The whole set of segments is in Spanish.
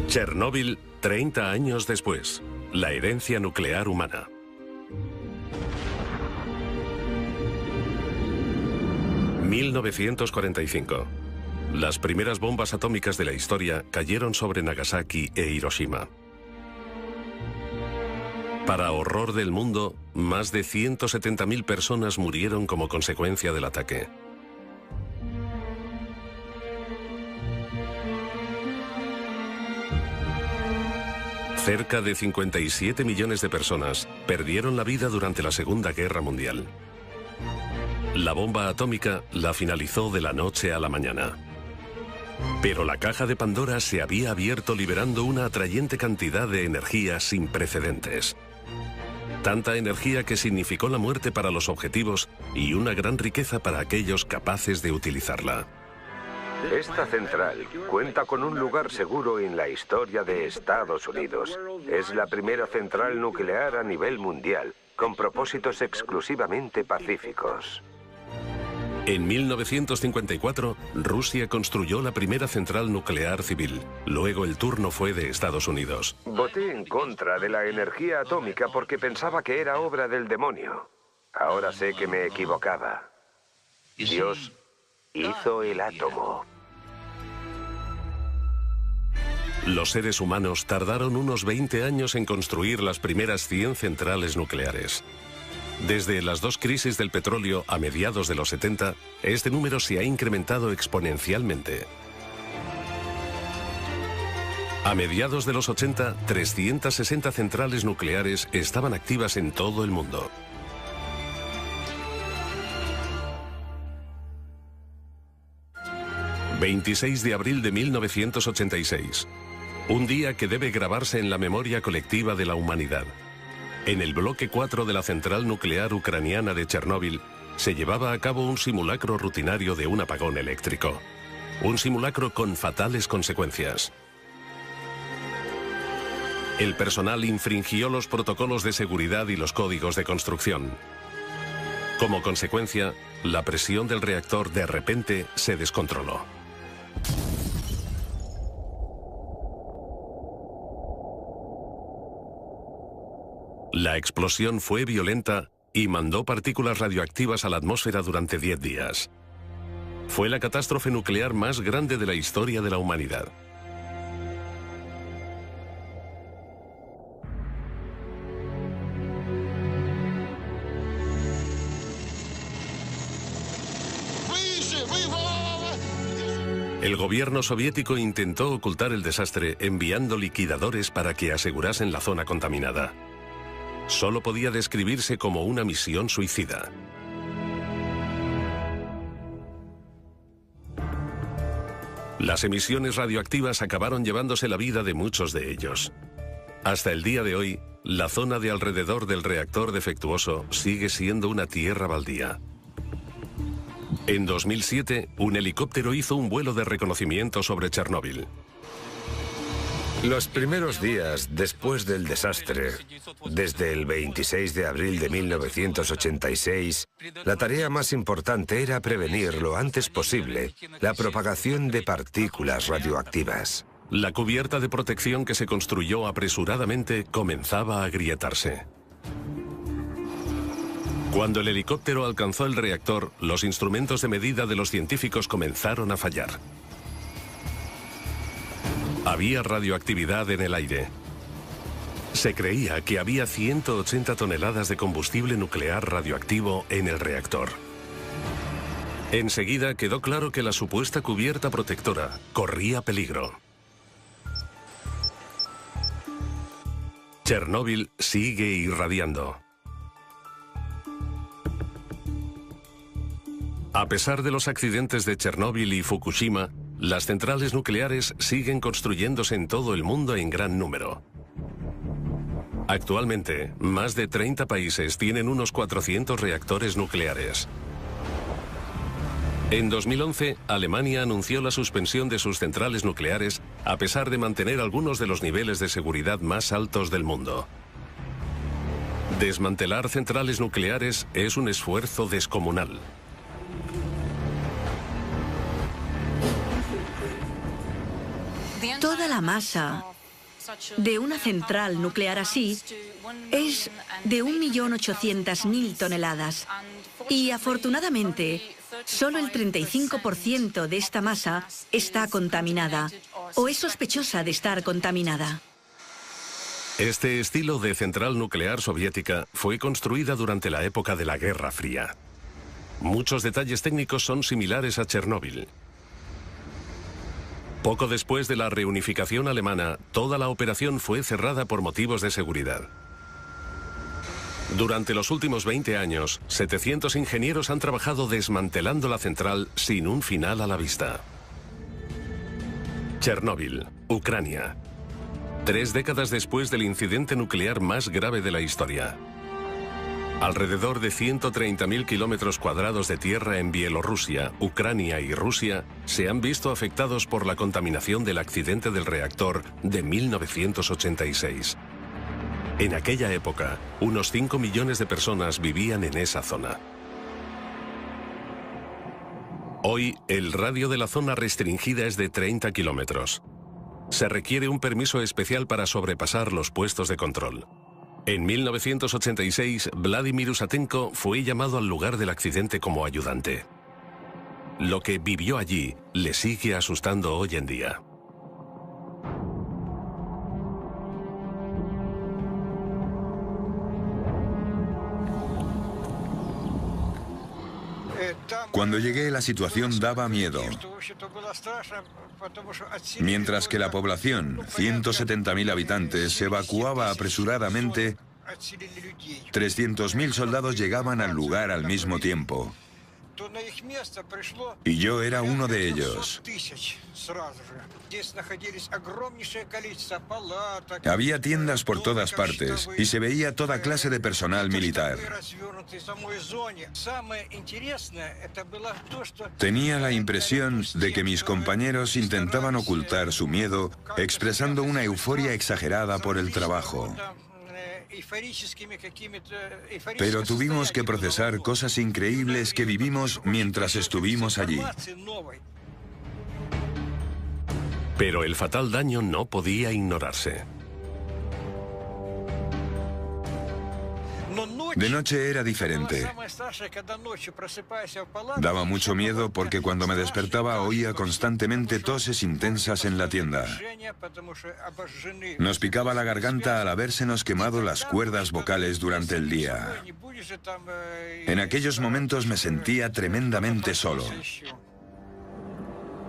Chernóbil, 30 años después. La herencia nuclear humana. ...1945... Las primeras bombas atómicas de la historia cayeron sobre Nagasaki e Hiroshima. Para horror del mundo, más de 170.000 personas murieron como consecuencia del ataque. Cerca de 57 millones de personas perdieron la vida durante la Segunda Guerra Mundial. La bomba atómica la finalizó de la noche a la mañana. Pero la caja de Pandora se había abierto liberando una atrayente cantidad de energía sin precedentes. Tanta energía que significó la muerte para los objetivos y una gran riqueza para aquellos capaces de utilizarla. Esta central cuenta con un lugar seguro en la historia de Estados Unidos. Es la primera central nuclear a nivel mundial, con propósitos exclusivamente pacíficos. En 1954, Rusia construyó la primera central nuclear civil. Luego el turno fue de Estados Unidos. Voté en contra de la energía atómica porque pensaba que era obra del demonio. Ahora sé que me equivocaba. Dios hizo el átomo. Los seres humanos tardaron unos 20 años en construir las primeras 100 centrales nucleares. Desde las dos crisis del petróleo a mediados de los 70, este número se ha incrementado exponencialmente. A mediados de los 80, 360 centrales nucleares estaban activas en todo el mundo. ...26 de abril de 1986... un día que debe grabarse en la memoria colectiva de la humanidad. En el bloque 4 de la central nuclear ucraniana de Chernóbil se llevaba a cabo un simulacro rutinario de un apagón eléctrico. Un simulacro con fatales consecuencias. El personal infringió los protocolos de seguridad y los códigos de construcción. Como consecuencia, la presión del reactor de repente se descontroló. La explosión fue violenta y mandó partículas radioactivas a la atmósfera durante 10 días. Fue la catástrofe nuclear más grande de la historia de la humanidad. El gobierno soviético intentó ocultar el desastre enviando liquidadores para que asegurasen la zona contaminada. Solo podía describirse como una misión suicida. Las emisiones radioactivas acabaron llevándose la vida de muchos de ellos. Hasta el día de hoy, la zona de alrededor del reactor defectuoso sigue siendo una tierra baldía. En 2007, un helicóptero hizo un vuelo de reconocimiento sobre Chernóbil. Los primeros días después del desastre, desde el 26 de abril de 1986, la tarea más importante era prevenir lo antes posible la propagación de partículas radioactivas. La cubierta de protección que se construyó apresuradamente comenzaba a agrietarse. Cuando el helicóptero alcanzó el reactor, los instrumentos de medida de los científicos comenzaron a fallar. Había radioactividad en el aire. Se creía que había 180 toneladas de combustible nuclear radioactivo en el reactor. Enseguida quedó claro que la supuesta cubierta protectora corría peligro. Chernóbil sigue irradiando. A pesar de los accidentes de Chernóbil y Fukushima, las centrales nucleares siguen construyéndose en todo el mundo en gran número. Actualmente, más de 30 países tienen unos 400 reactores nucleares. En 2011, Alemania anunció la suspensión de sus centrales nucleares a pesar de mantener algunos de los niveles de seguridad más altos del mundo. Desmantelar centrales nucleares es un esfuerzo descomunal. Toda la masa de una central nuclear así es de 1.800.000 toneladas. Y afortunadamente, solo el 35% de esta masa está contaminada o es sospechosa de estar contaminada. Este estilo de central nuclear soviética fue construida durante la época de la Guerra Fría. Muchos detalles técnicos son similares a Chernóbil. Poco después de la reunificación alemana, toda la operación fue cerrada por motivos de seguridad. Durante los últimos 20 años, 700 ingenieros han trabajado desmantelando la central sin un final a la vista. Chernóbil, Ucrania. 3 décadas después del incidente nuclear más grave de la historia. Alrededor de 130.000 kilómetros cuadrados de tierra en Bielorrusia, Ucrania y Rusia se han visto afectados por la contaminación del accidente del reactor de 1986. En aquella época, unos 5 millones de personas vivían en esa zona. Hoy, el radio de la zona restringida es de 30 kilómetros. Se requiere un permiso especial para sobrepasar los puestos de control. En 1986, Vladimir Usatenko fue llamado al lugar del accidente como ayudante. Lo que vivió allí le sigue asustando hoy en día. Cuando llegué, la situación daba miedo. Mientras que la población, 170.000 habitantes, se evacuaba apresuradamente, 300.000 soldados llegaban al lugar al mismo tiempo. Y yo era uno de ellos. Había tiendas por todas partes y se veía toda clase de personal militar. Tenía la impresión de que mis compañeros intentaban ocultar su miedo, expresando una euforia exagerada por el trabajo. Pero tuvimos que procesar cosas increíbles que vivimos mientras estuvimos allí. Pero el fatal daño no podía ignorarse. De noche era diferente. Daba mucho miedo porque cuando me despertaba oía constantemente toses intensas en la tienda. Nos picaba la garganta al habérsenos quemado las cuerdas vocales durante el día. En aquellos momentos me sentía tremendamente solo.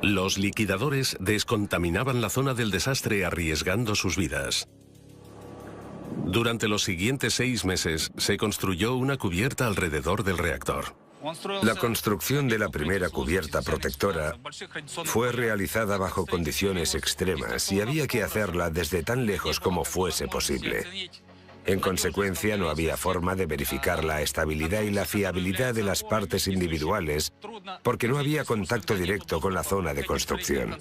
Los liquidadores descontaminaban la zona del desastre arriesgando sus vidas. Durante los siguientes 6 meses se construyó una cubierta alrededor del reactor. La construcción de la primera cubierta protectora fue realizada bajo condiciones extremas y había que hacerla desde tan lejos como fuese posible. En consecuencia, no había forma de verificar la estabilidad y la fiabilidad de las partes individuales porque no había contacto directo con la zona de construcción.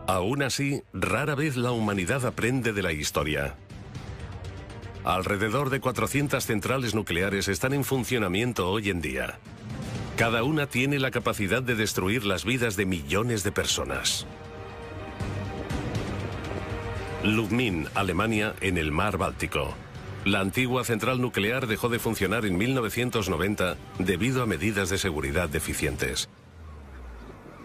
Aún así, rara vez la humanidad aprende de la historia. Alrededor de 400 centrales nucleares están en funcionamiento hoy en día. Cada una tiene la capacidad de destruir las vidas de millones de personas. Lubmin, Alemania, en el mar Báltico. La antigua central nuclear dejó de funcionar en 1990 debido a medidas de seguridad deficientes.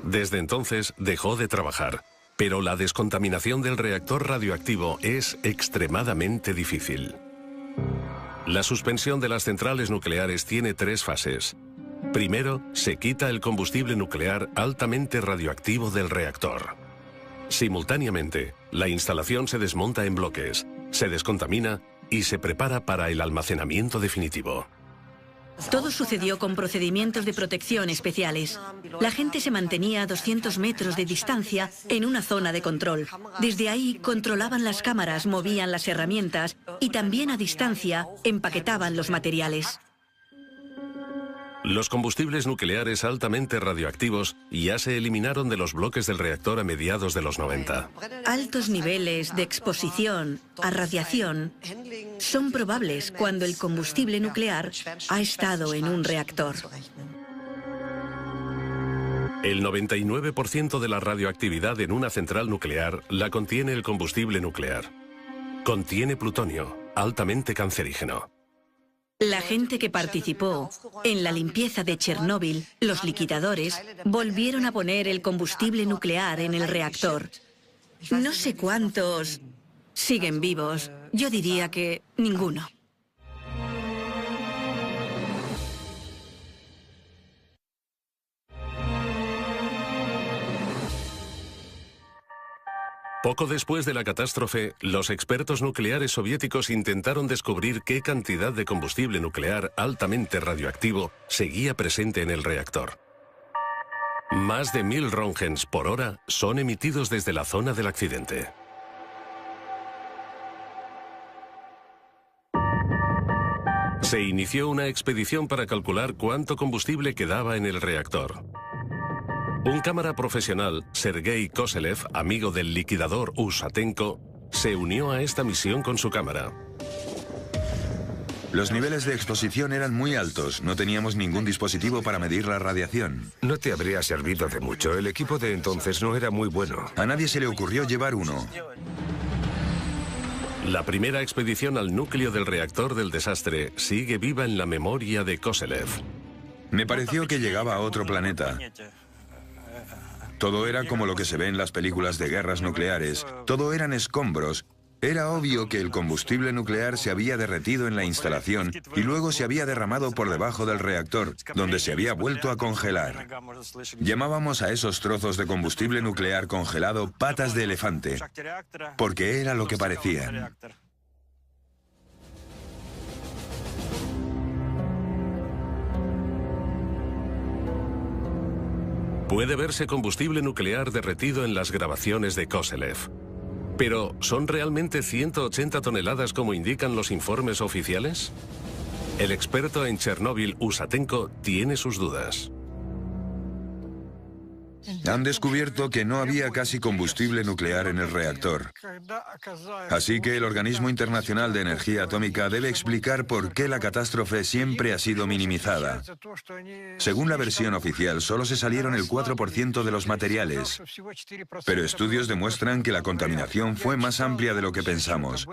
Desde entonces dejó de trabajar, pero la descontaminación del reactor radioactivo es extremadamente difícil. La suspensión de las centrales nucleares tiene 3 fases. Primero, se quita el combustible nuclear altamente radioactivo del reactor. Simultáneamente, la instalación se desmonta en bloques, se descontamina y se prepara para el almacenamiento definitivo. Todo sucedió con procedimientos de protección especiales. La gente se mantenía a 200 metros de distancia en una zona de control. Desde ahí controlaban las cámaras, movían las herramientas y también a distancia empaquetaban los materiales. Los combustibles nucleares altamente radioactivos ya se eliminaron de los bloques del reactor a mediados de los 90. Altos niveles de exposición a radiación son probables cuando el combustible nuclear ha estado en un reactor. El 99% de la radioactividad en una central nuclear la contiene el combustible nuclear. Contiene plutonio, altamente cancerígeno. La gente que participó en la limpieza de Chernóbil, los liquidadores, volvieron a poner el combustible nuclear en el reactor. No sé cuántos siguen vivos. Yo diría que ninguno. Poco después de la catástrofe, los expertos nucleares soviéticos intentaron descubrir qué cantidad de combustible nuclear altamente radioactivo seguía presente en el reactor. Más de 1000 röntgens por hora son emitidos desde la zona del accidente. Se inició una expedición para calcular cuánto combustible quedaba en el reactor. Un cámara profesional, Sergei Koselev, amigo del liquidador Usatenko, se unió a esta misión con su cámara. Los niveles de exposición eran muy altos. No teníamos ningún dispositivo para medir la radiación. No te habría servido de mucho. El equipo de entonces no era muy bueno. A nadie se le ocurrió llevar uno. La primera expedición al núcleo del reactor del desastre sigue viva en la memoria de Koselev. Me pareció que llegaba a otro planeta. Todo era como lo que se ve en las películas de guerras nucleares. Todo eran escombros. Era obvio que el combustible nuclear se había derretido en la instalación y luego se había derramado por debajo del reactor, donde se había vuelto a congelar. Llamábamos a esos trozos de combustible nuclear congelado patas de elefante, porque era lo que parecían. Puede verse combustible nuclear derretido en las grabaciones de Koselev. Pero, ¿son realmente 180 toneladas como indican los informes oficiales? El experto en Chernóbil, Usatenko, tiene sus dudas. Han descubierto que no había casi combustible nuclear en el reactor. Así que el Organismo Internacional de Energía Atómica debe explicar por qué la catástrofe siempre ha sido minimizada. Según la versión oficial, solo se salieron el 4% de los materiales. Pero estudios demuestran que la contaminación fue más amplia de lo que pensamos.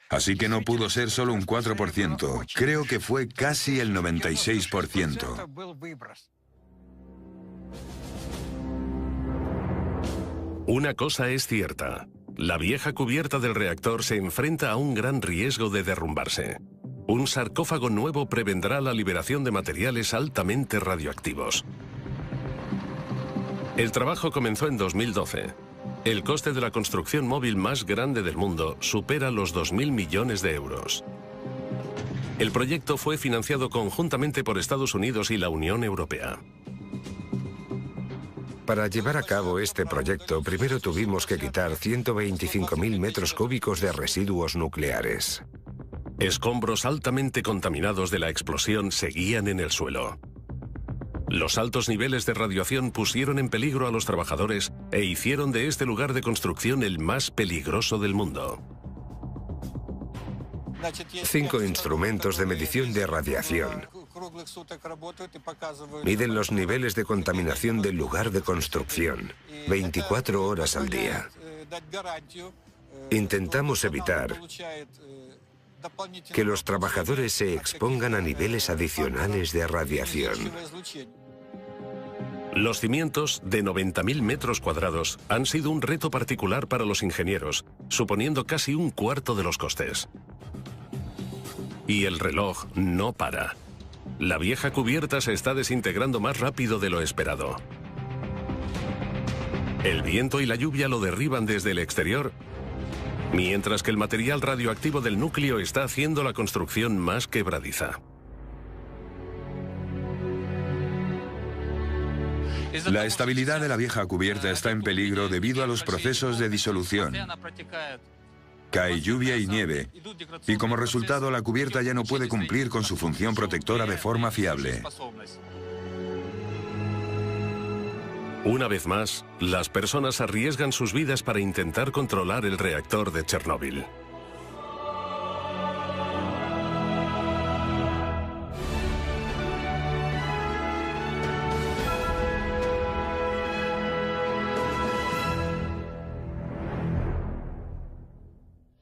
Así que no pudo ser solo un 4%. Creo que fue casi el 96%. Una cosa es cierta. La vieja cubierta del reactor se enfrenta a un gran riesgo de derrumbarse. Un sarcófago nuevo prevendrá la liberación de materiales altamente radioactivos. El trabajo comenzó en 2012. El coste de la construcción móvil más grande del mundo supera los 2.000 millones de euros. El proyecto fue financiado conjuntamente por Estados Unidos y la Unión Europea. Para llevar a cabo este proyecto, primero tuvimos que quitar 125.000 metros cúbicos de residuos nucleares. Escombros altamente contaminados de la explosión seguían en el suelo. Los altos niveles de radiación pusieron en peligro a los trabajadores e hicieron de este lugar de construcción el más peligroso del mundo. 5 instrumentos de medición de radiación. Miden los niveles de contaminación del lugar de construcción, 24 horas al día. Intentamos evitar que los trabajadores se expongan a niveles adicionales de radiación. Los cimientos, de 90.000 metros cuadrados, han sido un reto particular para los ingenieros, suponiendo casi un cuarto de los costes. Y el reloj no para. La vieja cubierta se está desintegrando más rápido de lo esperado. El viento y la lluvia lo derriban desde el exterior, mientras que el material radioactivo del núcleo está haciendo la construcción más quebradiza. La estabilidad de la vieja cubierta está en peligro debido a los procesos de disolución. cae lluvia y nieve, y como resultado la cubierta ya no puede cumplir con su función protectora de forma fiable. Una vez más, las personas arriesgan sus vidas para intentar controlar el reactor de Chernóbil.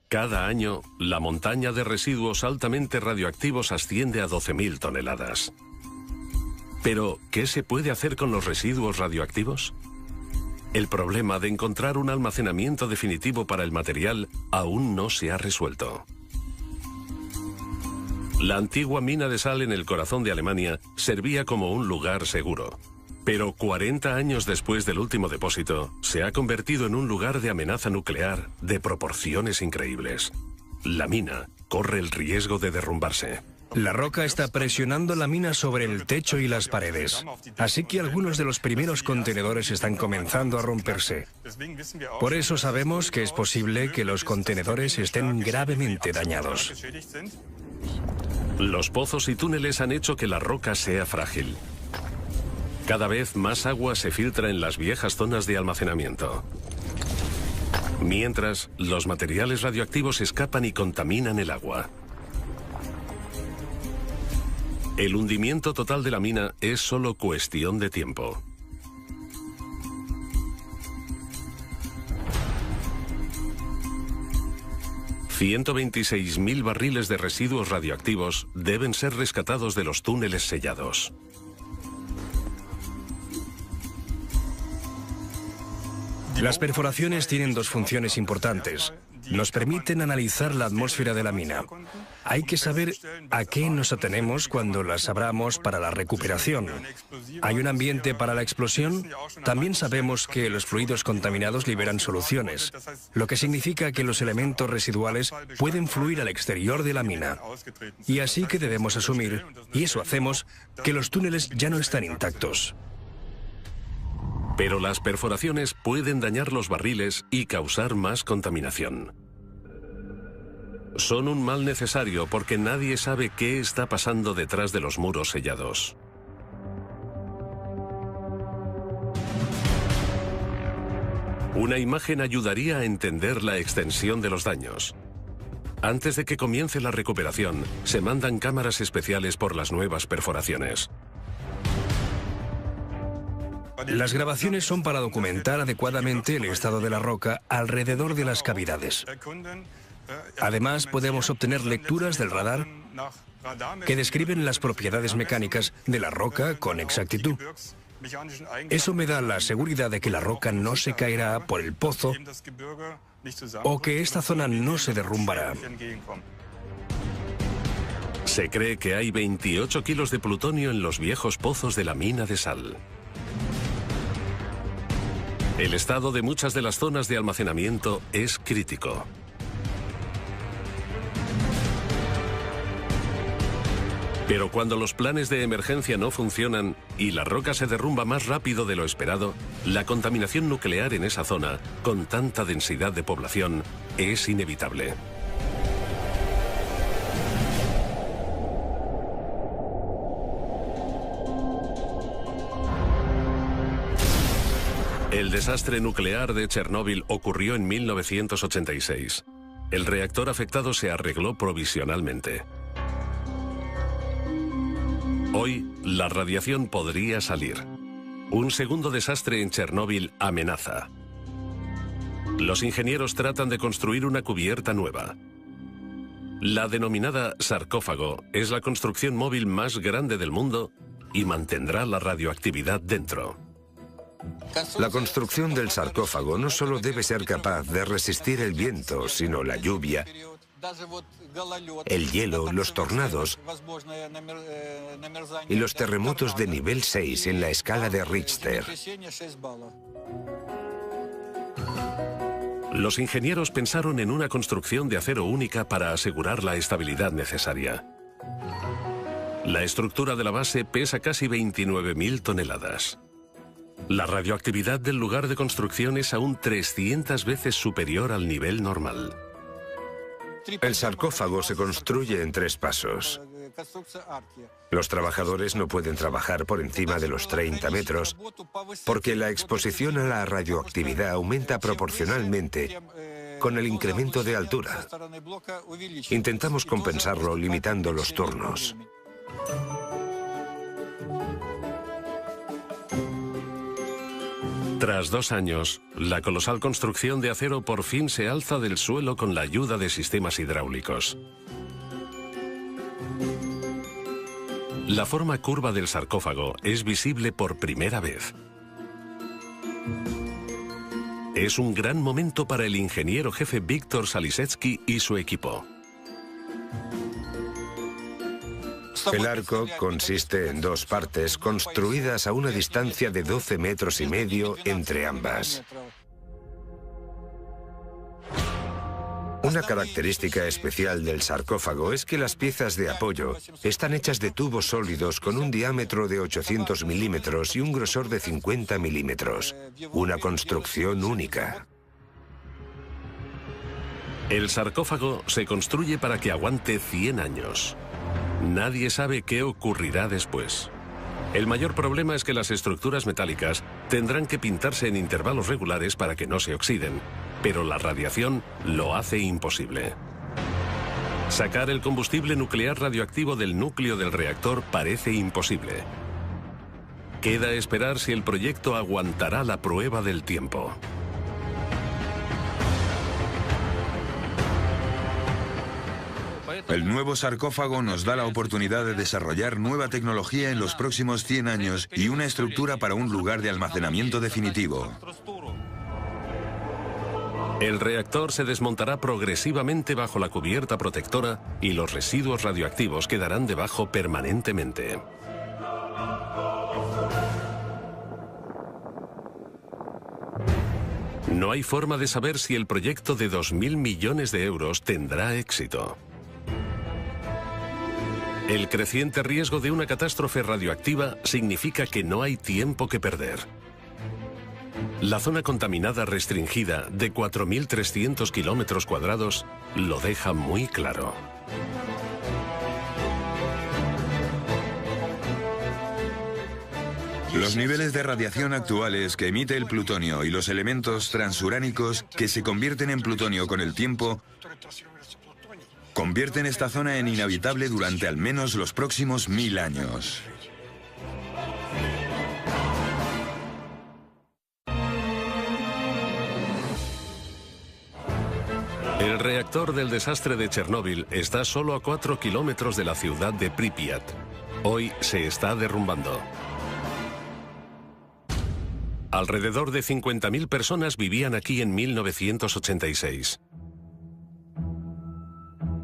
Cada año, la montaña de residuos altamente radioactivos asciende a 12.000 toneladas. Pero, ¿qué se puede hacer con los residuos radioactivos? El problema de encontrar un almacenamiento definitivo para el material aún no se ha resuelto. La antigua mina de sal en el corazón de Alemania servía como un lugar seguro. Pero 40 años después del último depósito, se ha convertido en un lugar de amenaza nuclear de proporciones increíbles. La mina corre el riesgo de derrumbarse. La roca está presionando la mina sobre el techo y las paredes, así que algunos de los primeros contenedores están comenzando a romperse. Por eso sabemos que es posible que los contenedores estén gravemente dañados. Los pozos y túneles han hecho que la roca sea frágil. Cada vez más agua se filtra en las viejas zonas de almacenamiento. Mientras, los materiales radioactivos escapan y contaminan el agua. El hundimiento total de la mina es solo cuestión de tiempo. $126.000 barriles de residuos radioactivos deben ser rescatados de los túneles sellados. Las perforaciones tienen dos funciones importantes. Nos permiten analizar la atmósfera de la mina. Hay que saber a qué nos atenemos cuando las abramos para la recuperación. ¿Hay un ambiente para la explosión? También sabemos que los fluidos contaminados liberan soluciones, lo que significa que los elementos residuales pueden fluir al exterior de la mina. Y así que debemos asumir, y eso hacemos, que los túneles ya no están intactos. Pero las perforaciones pueden dañar los barriles y causar más contaminación. Son un mal necesario porque nadie sabe qué está pasando detrás de los muros sellados. Una imagen ayudaría a entender la extensión de los daños. Antes de que comience la recuperación, se mandan cámaras especiales por las nuevas perforaciones. Las grabaciones son para documentar adecuadamente el estado de la roca alrededor de las cavidades. Además, podemos obtener lecturas del radar que describen las propiedades mecánicas de la roca con exactitud. Eso me da la seguridad de que la roca no se caerá por el pozo o que esta zona no se derrumbará. Se cree que hay 28 kilos de plutonio en los viejos pozos de la mina de sal. El estado de muchas de las zonas de almacenamiento es crítico. Pero cuando los planes de emergencia no funcionan y la roca se derrumba más rápido de lo esperado, la contaminación nuclear en esa zona, con tanta densidad de población, es inevitable. El desastre nuclear de Chernóbil ocurrió en 1986. El reactor afectado se arregló provisionalmente. Hoy, la radiación podría salir. Un segundo desastre en Chernóbil amenaza. Los ingenieros tratan de construir una cubierta nueva. La denominada sarcófago es la construcción móvil más grande del mundo y mantendrá la radioactividad dentro. La construcción del sarcófago no solo debe ser capaz de resistir el viento, sino la lluvia, el hielo, los tornados y los terremotos de nivel 6 en la escala de Richter. Los ingenieros pensaron en una construcción de acero única para asegurar la estabilidad necesaria. La estructura de la base pesa casi 29.000 toneladas. La radioactividad del lugar de construcción es aún 300 veces superior al nivel normal. El sarcófago se construye en 3 pasos. Los trabajadores no pueden trabajar por encima de los 30 metros porque la exposición a la radioactividad aumenta proporcionalmente con el incremento de altura. Intentamos compensarlo limitando los turnos. Tras 2 años, la colosal construcción de acero por fin se alza del suelo con la ayuda de sistemas hidráulicos. La forma curva del sarcófago es visible por primera vez. Es un gran momento para el ingeniero jefe Víctor Salisetsky y su equipo. El arco consiste en 2 partes construidas a una distancia de 12,5 metros entre ambas. Una característica especial del sarcófago es que las piezas de apoyo están hechas de tubos sólidos con un diámetro de 800 milímetros y un grosor de 50 milímetros. Una construcción única. El sarcófago se construye para que aguante 100 años. Nadie sabe qué ocurrirá después. El mayor problema es que las estructuras metálicas tendrán que pintarse en intervalos regulares para que no se oxiden, pero la radiación lo hace imposible. Sacar el combustible nuclear radioactivo del núcleo del reactor parece imposible. Queda esperar si el proyecto aguantará la prueba del tiempo. El nuevo sarcófago nos da la oportunidad de desarrollar nueva tecnología en los próximos 100 años y una estructura para un lugar de almacenamiento definitivo. El reactor se desmontará progresivamente bajo la cubierta protectora y los residuos radioactivos quedarán debajo permanentemente. No hay forma de saber si el proyecto de 2.000 millones de euros tendrá éxito. El creciente riesgo de una catástrofe radioactiva significa que no hay tiempo que perder. La zona contaminada restringida de 4.300 kilómetros cuadrados lo deja muy claro. Los niveles de radiación actuales que emite el plutonio y los elementos transuránicos que se convierten en plutonio con el tiempo convierten esta zona en inhabitable durante al menos los próximos 1000 años. El reactor del desastre de Chernóbil está solo a 4 kilómetros de la ciudad de Pripyat. Hoy se está derrumbando. Alrededor de 50.000 personas vivían aquí en 1986.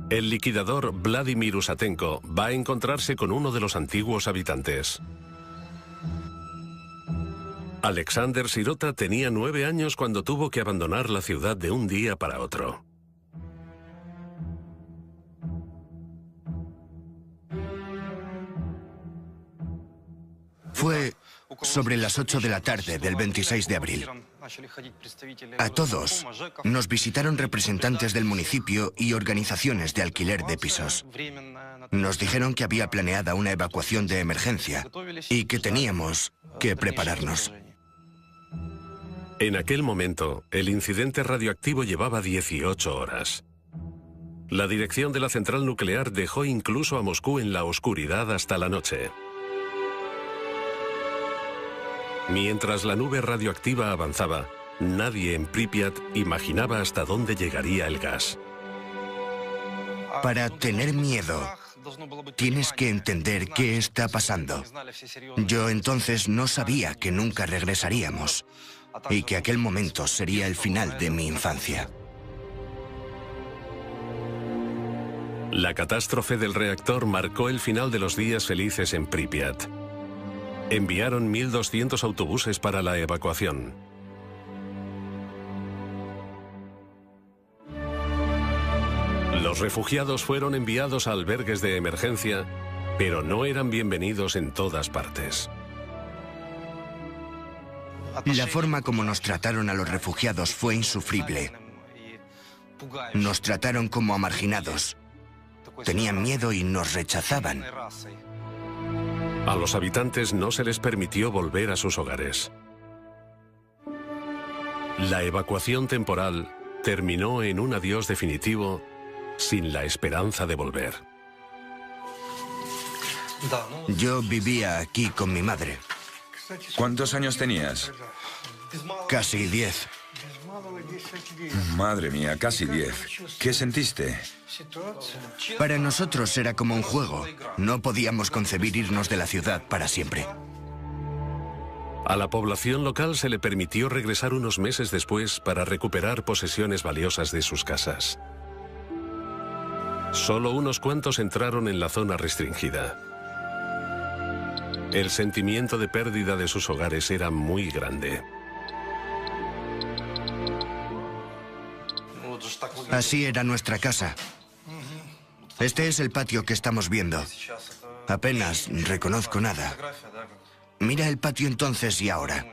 El liquidador Vladimir Usatenko va a encontrarse con uno de los antiguos habitantes. Alexander Sirota tenía 9 años cuando tuvo que abandonar la ciudad de un día para otro. Fue sobre las 8 de la tarde del 26 de abril. A todos nos visitaron representantes del municipio y organizaciones de alquiler de pisos. Nos dijeron que había planeada una evacuación de emergencia y que teníamos que prepararnos. En aquel momento, el incidente radioactivo llevaba 18 horas. La dirección de la central nuclear dejó incluso a Moscú en la oscuridad hasta la noche. Mientras la nube radioactiva avanzaba, nadie en Pripyat imaginaba hasta dónde llegaría el gas. Para tener miedo, tienes que entender qué está pasando. Yo entonces no sabía que nunca regresaríamos y que aquel momento sería el final de mi infancia. La catástrofe del reactor marcó el final de los días felices en Pripyat. Enviaron 1.200 autobuses para la evacuación. Los refugiados fueron enviados a albergues de emergencia, pero no eran bienvenidos en todas partes. La forma como nos trataron a los refugiados fue insufrible. Nos trataron como a marginados. Tenían miedo y nos rechazaban. A los habitantes no se les permitió volver a sus hogares. La evacuación temporal terminó en un adiós definitivo sin la esperanza de volver. Yo vivía aquí con mi madre. ¿Cuántos años tenías? Casi 10. Madre mía, casi 10. ¿Qué sentiste? Para nosotros era como un juego. No podíamos concebir irnos de la ciudad para siempre. A la población local se le permitió regresar unos meses después para recuperar posesiones valiosas de sus casas. Solo unos cuantos entraron en la zona restringida. El sentimiento de pérdida de sus hogares era muy grande. Así era nuestra casa. Este es el patio que estamos viendo. Apenas reconozco nada. Mira el patio entonces y ahora.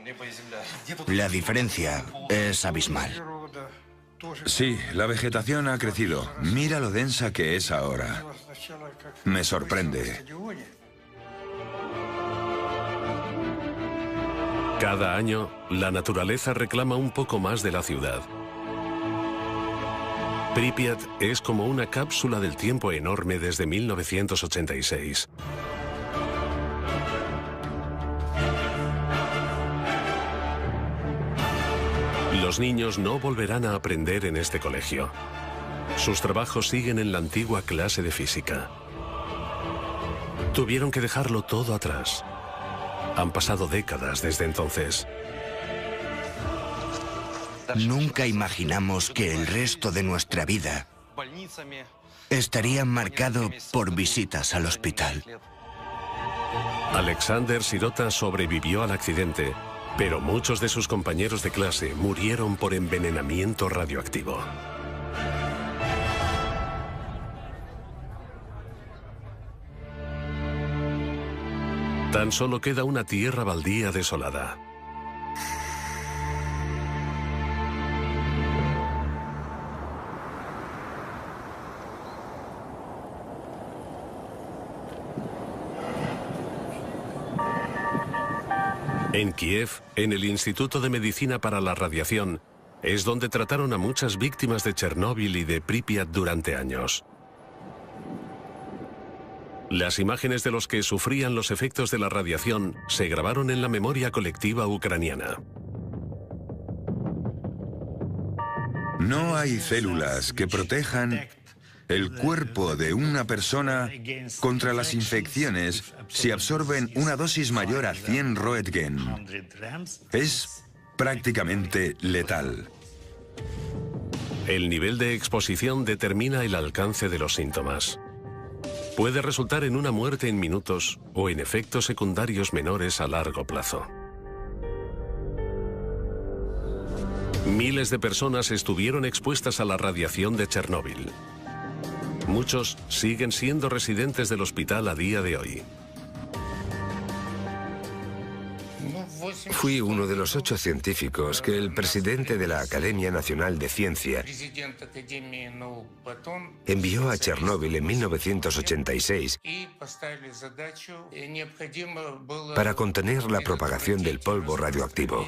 La diferencia es abismal. Sí, la vegetación ha crecido. Mira lo densa que es ahora. Me sorprende. Cada año, la naturaleza reclama un poco más de la ciudad. Pripyat es como una cápsula del tiempo enorme desde 1986. Los niños no volverán a aprender en este colegio. Sus trabajos siguen en la antigua clase de física. Tuvieron que dejarlo todo atrás. Han pasado décadas desde entonces. Nunca imaginamos que el resto de nuestra vida estaría marcado por visitas al hospital. Alexander Sirota sobrevivió al accidente, pero muchos de sus compañeros de clase murieron por envenenamiento radioactivo. Tan solo queda una tierra baldía desolada. En Kiev, en el Instituto de Medicina para la Radiación, es donde trataron a muchas víctimas de Chernóbil y de Pripyat durante años. Las imágenes de los que sufrían los efectos de la radiación se grabaron en la memoria colectiva ucraniana. No hay células que protejan el cuerpo de una persona contra las infecciones si absorben una dosis mayor a 100 Roentgen. Es prácticamente letal. El nivel de exposición determina el alcance de los síntomas. Puede resultar en una muerte en minutos o en efectos secundarios menores a largo plazo. Miles de personas estuvieron expuestas a la radiación de Chernóbil. Muchos siguen siendo residentes del hospital a día de hoy. Fui uno de los 8 científicos que el presidente de la Academia Nacional de Ciencia envió a Chernóbil en 1986 para contener la propagación del polvo radioactivo.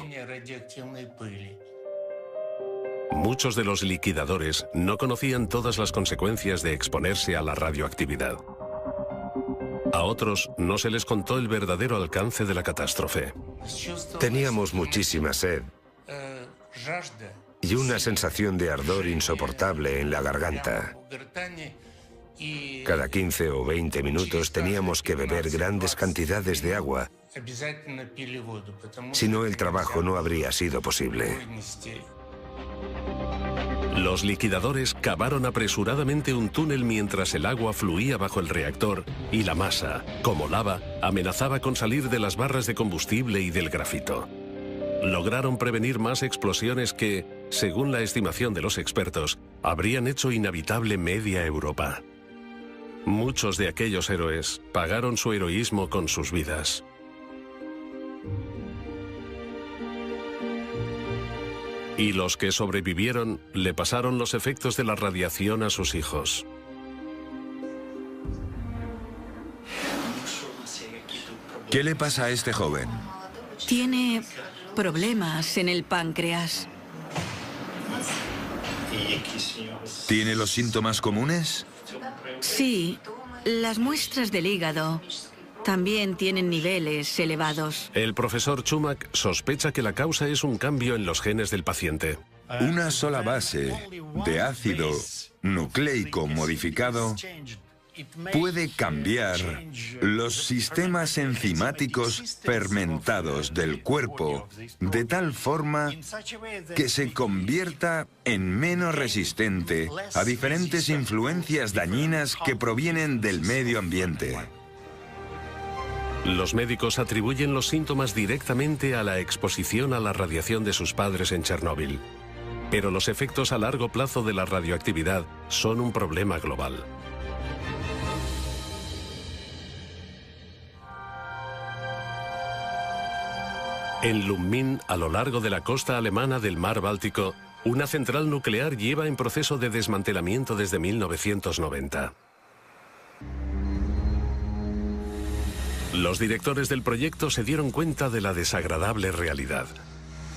Muchos de los liquidadores no conocían todas las consecuencias de exponerse a la radioactividad. A otros no se les contó el verdadero alcance de la catástrofe. Teníamos muchísima sed y una sensación de ardor insoportable en la garganta. Cada 15 o 20 minutos teníamos que beber grandes cantidades de agua, si no el trabajo no habría sido posible. Los liquidadores cavaron apresuradamente un túnel mientras el agua fluía bajo el reactor y la masa, como lava, amenazaba con salir de las barras de combustible y del grafito. Lograron prevenir más explosiones que, según la estimación de los expertos, habrían hecho inhabitable media Europa. Muchos de aquellos héroes pagaron su heroísmo con sus Y los que sobrevivieron le pasaron los efectos de la radiación a sus hijos. ¿Qué le pasa a este joven? Tiene problemas en el páncreas. ¿Tiene los síntomas comunes? Sí, las muestras del hígado también tienen niveles elevados. El profesor Chumak sospecha que la causa es un cambio en los genes del paciente. Una sola base de ácido nucleico modificado puede cambiar los sistemas enzimáticos fermentados del cuerpo de tal forma que se convierta en menos resistente a diferentes influencias dañinas que provienen del medio ambiente. Los médicos atribuyen los síntomas directamente a la exposición a la radiación de sus padres en Chernóbil. Pero los efectos a largo plazo de la radioactividad son un problema global. En Lubmin, a lo largo de la costa alemana del mar Báltico, una central nuclear lleva en proceso de desmantelamiento desde 1990. Los directores del proyecto se dieron cuenta de la desagradable realidad.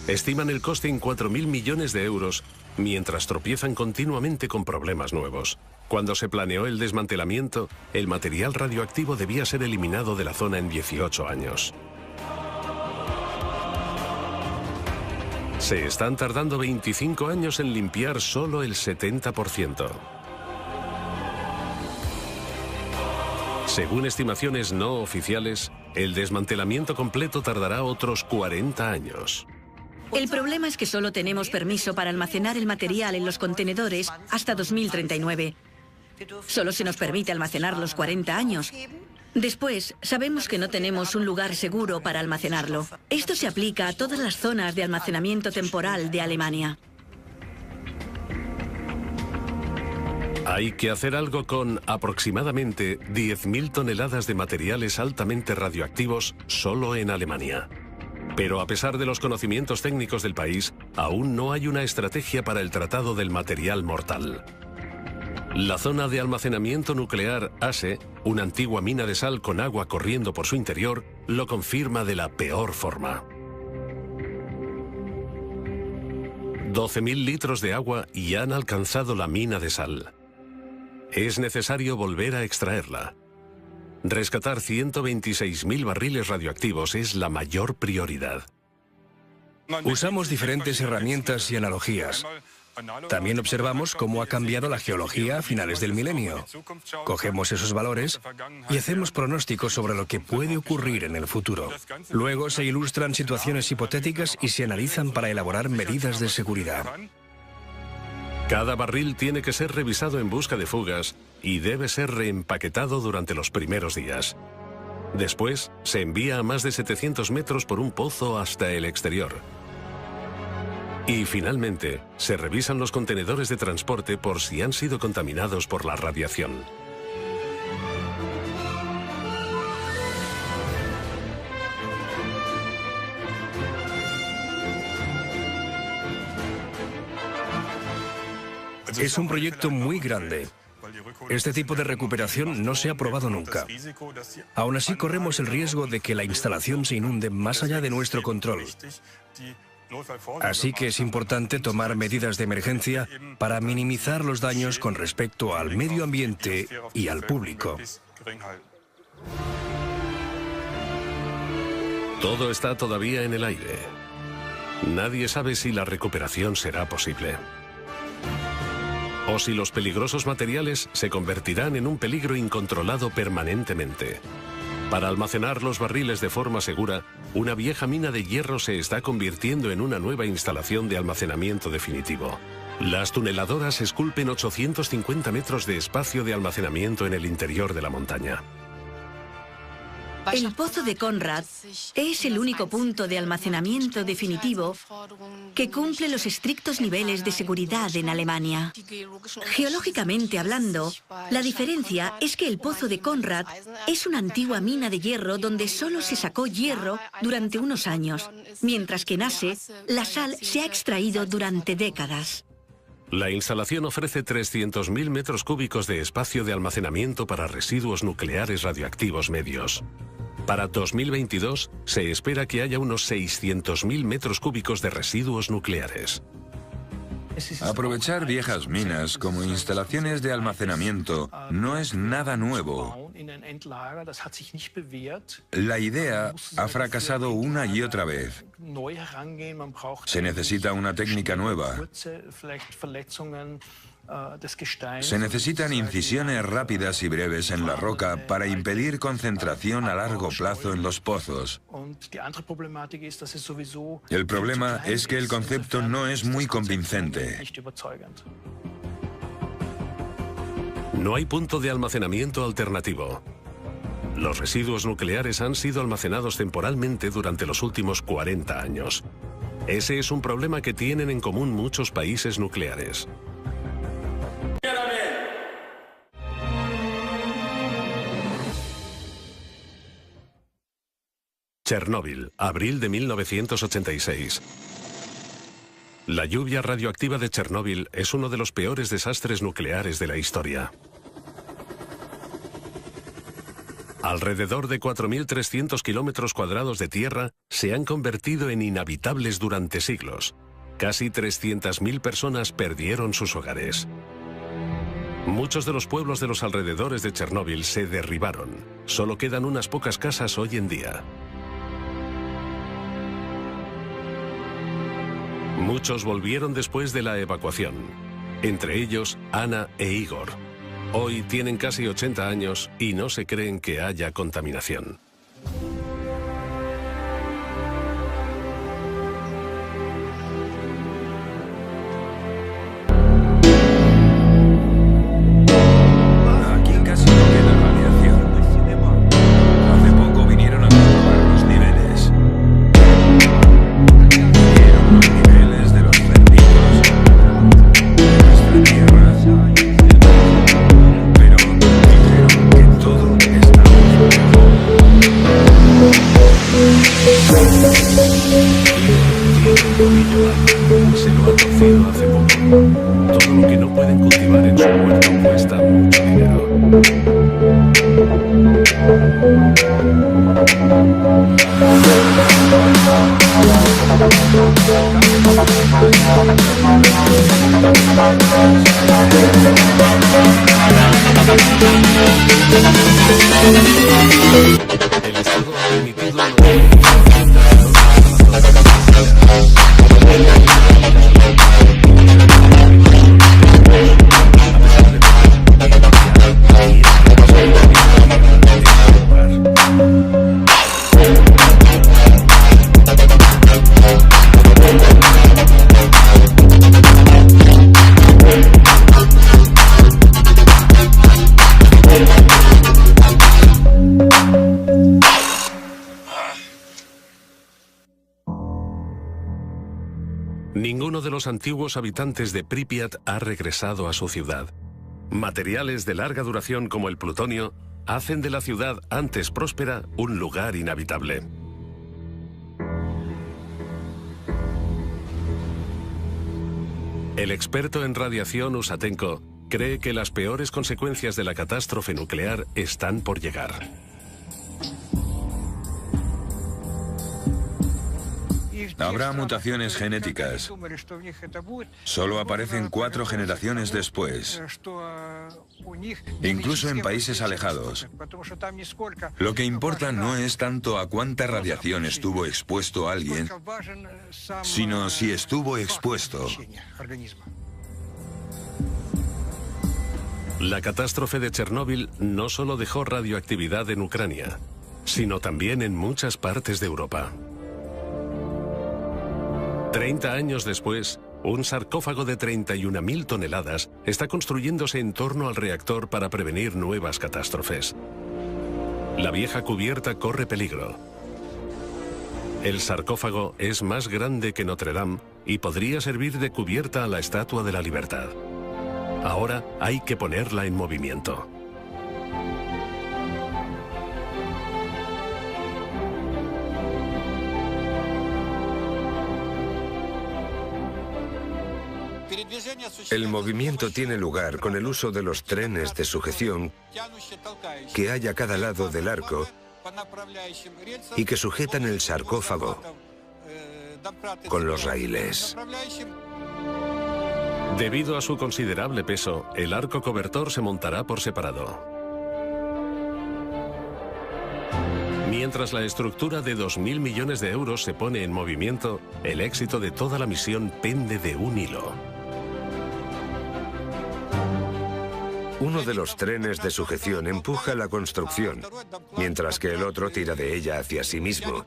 Estiman el coste en 4.000 millones de euros, mientras tropiezan continuamente con problemas nuevos. Cuando se planeó el desmantelamiento, el material radioactivo debía ser eliminado de la zona en 18 años. Se están tardando 25 años en limpiar solo el 70%. Según estimaciones no oficiales, el desmantelamiento completo tardará otros 40 años. El problema es que solo tenemos permiso para almacenar el material en los contenedores hasta 2039. Solo se nos permite almacenar los 40 años. Después, sabemos que no tenemos un lugar seguro para almacenarlo. Esto se aplica a todas las zonas de almacenamiento temporal de Alemania. Hay que hacer algo con aproximadamente 10.000 toneladas de materiales altamente radioactivos solo en Alemania. Pero a pesar de los conocimientos técnicos del país, aún no hay una estrategia para el tratado del material mortal. La zona de almacenamiento nuclear ASE, una antigua mina de sal con agua corriendo por su interior, lo confirma de la peor forma. 12.000 litros de agua ya han alcanzado la mina de sal. Es necesario volver a extraerla. Rescatar 126.000 barriles radioactivos es la mayor prioridad. Usamos diferentes herramientas y analogías. También observamos cómo ha cambiado la geología a finales del milenio. Cogemos esos valores y hacemos pronósticos sobre lo que puede ocurrir en el futuro. Luego se ilustran situaciones hipotéticas y se analizan para elaborar medidas de seguridad. Cada barril tiene que ser revisado en busca de fugas y debe ser reempaquetado durante los primeros días. Después, se envía a más de 700 metros por un pozo hasta el exterior. Y finalmente, se revisan los contenedores de transporte por si han sido contaminados por la radiación. Es un proyecto muy grande. Este tipo de recuperación no se ha probado nunca. Aún así, corremos el riesgo de que la instalación se inunde más allá de nuestro control. Así que es importante tomar medidas de emergencia para minimizar los daños con respecto al medio ambiente y al público. Todo está todavía en el aire. Nadie sabe si la recuperación será posible. O si los peligrosos materiales se convertirán en un peligro incontrolado permanentemente. Para almacenar los barriles de forma segura, una vieja mina de hierro se está convirtiendo en una nueva instalación de almacenamiento definitivo. Las tuneladoras esculpen 850 metros de espacio de almacenamiento en el interior de la montaña. El pozo de Konrad es el único punto de almacenamiento definitivo que cumple los estrictos niveles de seguridad en Alemania. Geológicamente hablando, la diferencia es que el pozo de Konrad es una antigua mina de hierro donde solo se sacó hierro durante unos años, mientras que en Asse la sal se ha extraído durante décadas. La instalación ofrece 300.000 metros cúbicos de espacio de almacenamiento para residuos nucleares radioactivos medios. Para 2022 se espera que haya unos 600.000 metros cúbicos de residuos nucleares. Aprovechar viejas minas como instalaciones de almacenamiento no es nada nuevo. La idea ha fracasado una y otra vez. Se necesita una técnica nueva. Se necesitan incisiones rápidas y breves en la roca para impedir concentración a largo plazo en los pozos. El problema es que el concepto no es muy convincente. No hay punto de almacenamiento alternativo. Los residuos nucleares han sido almacenados temporalmente durante los últimos 40 años. Ese es un problema que tienen en común muchos países nucleares. Chernóbil, abril de 1986. La lluvia radioactiva de Chernóbil es uno de los peores desastres nucleares de la historia. Alrededor de 4.300 kilómetros cuadrados de tierra se han convertido en inhabitables durante siglos. Casi 300.000 personas perdieron sus hogares. Muchos de los pueblos de los alrededores de Chernóbil se derribaron. Solo quedan unas pocas casas hoy en día. Muchos volvieron después de la evacuación, entre ellos Ana e Igor. Hoy tienen casi 80 años y no se creen que haya contaminación. Aquí casi no queda radiación. Hace poco vinieron a comprobar los niveles. Vieron los niveles de los cerditos de nuestra tierra. Pero dijeron que todo estaba Se lo ha torcido hace poco. Todo lo que no pueden cultivar en su huerto cuesta mucho dinero. El Estado ha permitido Ninguno de los antiguos habitantes de Pripyat ha regresado a su ciudad. Materiales de larga duración como el plutonio hacen de la ciudad antes próspera un lugar inhabitable. El experto en radiación Usatenko cree que las peores consecuencias de la catástrofe nuclear están por llegar. Habrá mutaciones genéticas. Solo aparecen 4 generaciones después, incluso en países alejados. Lo que importa no es tanto a cuánta radiación estuvo expuesto alguien, sino si estuvo expuesto. La catástrofe de Chernóbil no solo dejó radioactividad en Ucrania, sino también en muchas partes de Europa. 30 años después, un sarcófago de 31.000 toneladas está construyéndose en torno al reactor para prevenir nuevas catástrofes. La vieja cubierta corre peligro. El sarcófago es más grande que Notre Dame y podría servir de cubierta a la Estatua de la Libertad. Ahora hay que ponerla en movimiento. El movimiento tiene lugar con el uso de los trenes de sujeción que hay a cada lado del arco y que sujetan el sarcófago con los raíles. Debido a su considerable peso, el arco cobertor se montará por separado. Mientras la estructura de 2.000 millones de euros se pone en movimiento, el éxito de toda la misión pende de un hilo. Uno de los trenes de sujeción empuja la construcción, mientras que el otro tira de ella hacia sí mismo.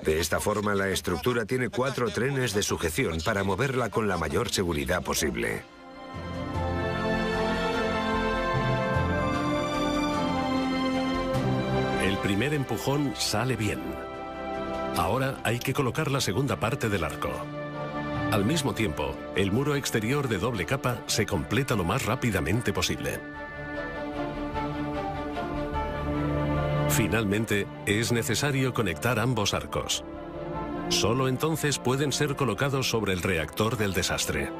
De esta forma, la estructura tiene 4 trenes de sujeción para moverla con la mayor seguridad posible. El primer empujón sale bien. Ahora hay que colocar la segunda parte del arco. Al mismo tiempo, el muro exterior de doble capa se completa lo más rápidamente posible. Finalmente, es necesario conectar ambos arcos. Solo entonces pueden ser colocados sobre el reactor del desastre.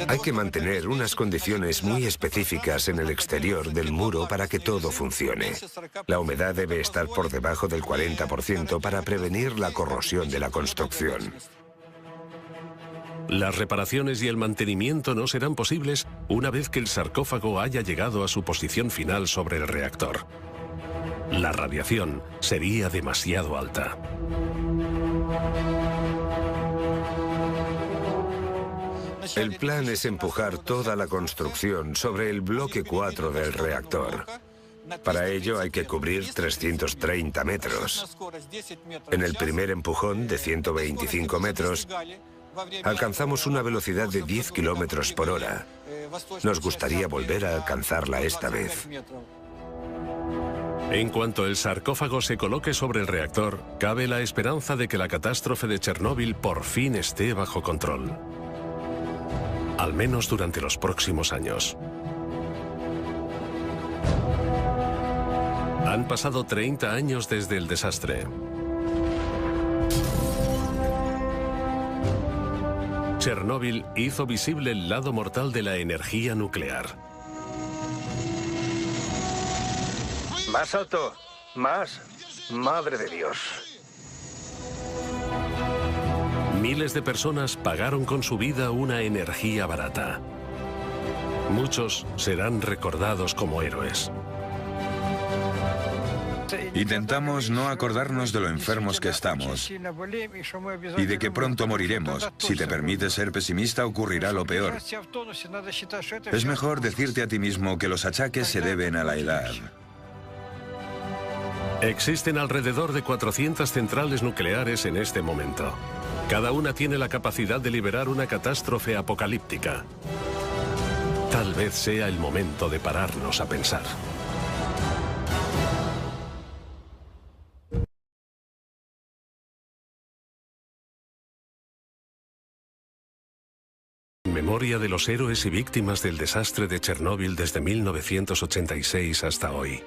Hay que mantener unas condiciones muy específicas en el exterior del muro para que todo funcione. La humedad debe estar por debajo del 40% para prevenir la corrosión de la construcción. Las reparaciones y el mantenimiento no serán posibles una vez que el sarcófago haya llegado a su posición final sobre el reactor. La radiación sería demasiado alta. El plan es empujar toda la construcción sobre el bloque 4 del reactor. Para ello hay que cubrir 330 metros. En el primer empujón, de 125 metros, alcanzamos una velocidad de 10 kilómetros por hora. Nos gustaría volver a alcanzarla esta vez. En cuanto el sarcófago se coloque sobre el reactor, cabe la esperanza de que la catástrofe de Chernóbil por fin esté bajo control. Al menos durante los próximos años. Han pasado 30 años desde el desastre. Chernóbil hizo visible el lado mortal de la energía nuclear. Más alto, más. Madre de Dios. Miles de personas pagaron con su vida una energía barata. Muchos serán recordados como héroes. Intentamos no acordarnos de lo enfermos que estamos y de que pronto moriremos. Si te permites ser pesimista, ocurrirá lo peor. Es mejor decirte a ti mismo que los achaques se deben a la edad. Existen alrededor de 400 centrales nucleares en este momento. Cada una tiene la capacidad de liberar una catástrofe apocalíptica. Tal vez sea el momento de pararnos a pensar. En memoria de los héroes y víctimas del desastre de Chernóbil desde 1986 hasta hoy.